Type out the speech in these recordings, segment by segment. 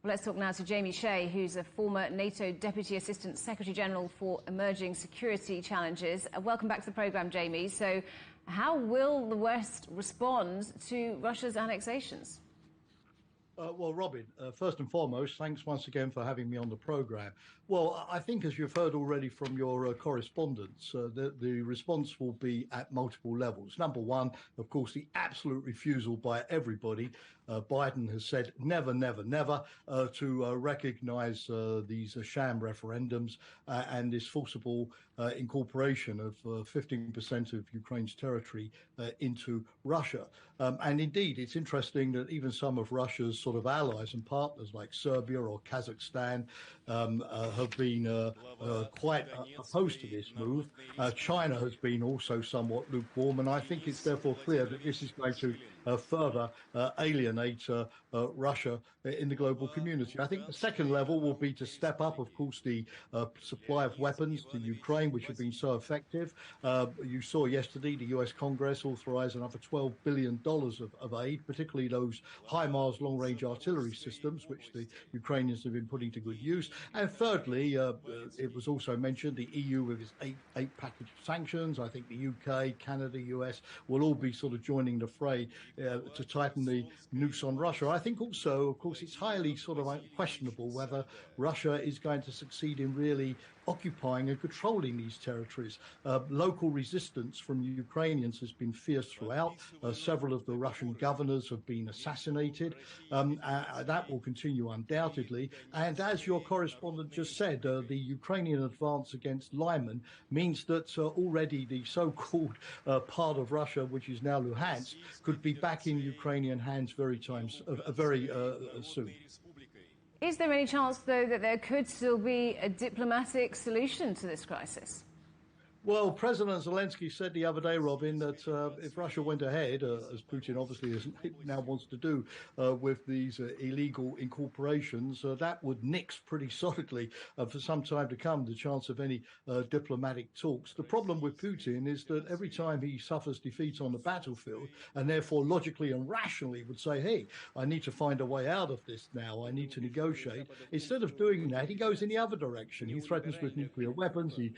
Well, let's talk now to Jamie Shea, who's a former NATO Deputy Assistant Secretary General for Emerging Security Challenges. Welcome back to the programme, Jamie. So how will the West respond to Russia's annexations? Well, Robin, first and foremost, thanks once again for having me on the programme. Well, I think as you've heard already from your correspondents, the response will be at multiple levels. Number one, of course, the absolute refusal by everybody. Biden has said never, never, never to recognise these sham referendums and this forcible incorporation of 15% of Ukraine's territory into Russia. And indeed, it's interesting that even some of Russia's sort of allies and partners like Serbia or Kazakhstan have been quite opposed to this move. China has been also somewhat lukewarm, and I think it's therefore clear that this is going to further alienate Russia in the global community. I think the second level will be to step up, of course, the supply of weapons to Ukraine, which have been so effective. You saw yesterday the US Congress authorize another $12 billion of aid, particularly those HIMARS long-range artillery systems, which the Ukrainians have been putting to good use. And thirdly, it was also mentioned, the EU with its eight package of sanctions. I think the UK, Canada, US will all be sort of joining the fray to tighten the noose on Russia. I think also, of course, it's highly sort of questionable whether Russia is going to succeed in really occupying and controlling these territories. Local resistance from Ukrainians has been fierce throughout. Several of the Russian governors have been assassinated. That will continue undoubtedly. And as your correspondent just said, the Ukrainian advance against Lyman means that already the so-called part of Russia, which is now Luhansk, could be back in Ukrainian hands very soon. Is there any chance, though, that there could still be a diplomatic solution to this crisis? Well, President Zelensky said the other day, Robin, that if Russia went ahead, as Putin obviously now wants to do with these illegal incorporations, that would nix pretty solidly for some time to come the chance of any diplomatic talks. The problem with Putin is that every time he suffers defeat on the battlefield, and therefore logically and rationally would say, hey, I need to find a way out of this now, I need to negotiate. Instead of doing that, he goes in the other direction. He threatens with nuclear weapons, he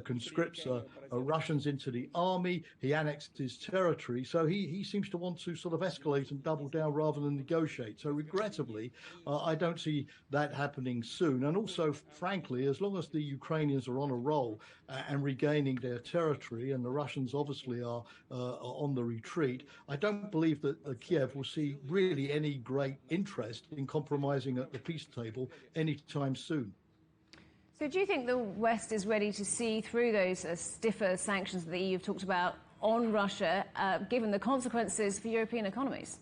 conscripts Russians into the army, he annexed his territory, so he seems to want to sort of escalate and double down rather than negotiate. So regrettably, I don't see that happening soon. And also, frankly, as long as the Ukrainians are on a roll and regaining their territory, and the Russians obviously are on the retreat, I don't believe that Kiev will see really any great interest in compromising at the peace table anytime soon. So do you think the West is ready to see through those stiffer sanctions that the EU have talked about on Russia, given the consequences for European economies?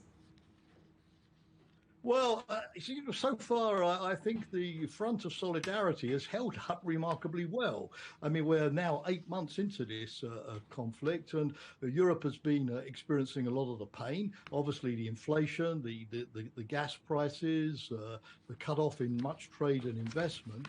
Well, so far, I think the front of solidarity has held up remarkably well. I mean, we're now 8 months into this conflict, and Europe has been experiencing a lot of the pain. Obviously, the inflation, the gas prices, the cut-off in much trade and investment.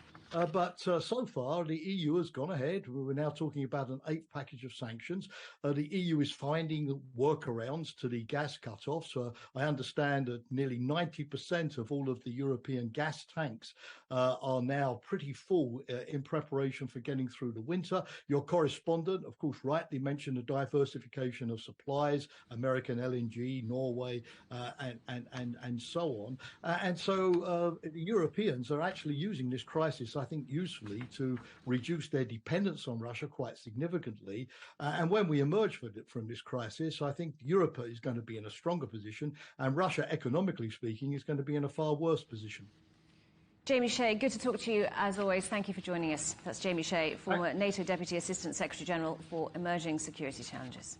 But so far, the EU has gone ahead. We're now talking about an 8th package of sanctions. The EU is finding workarounds to the gas cut-offs. I understand that nearly 90% of all of the European gas tanks are now pretty full in preparation for getting through the winter. Your correspondent, of course, rightly mentioned the diversification of supplies, American LNG, Norway, and so on. And so the Europeans are actually using this crisis, I think, usefully to reduce their dependence on Russia quite significantly. And when we emerge from this crisis, I think Europe is going to be in a stronger position, and Russia, economically speaking, is going to be in a far worse position. Jamie Shea, good to talk to you as always. Thank you for joining us. That's Jamie Shea, former NATO Deputy Assistant Secretary General for Emerging Security Challenges.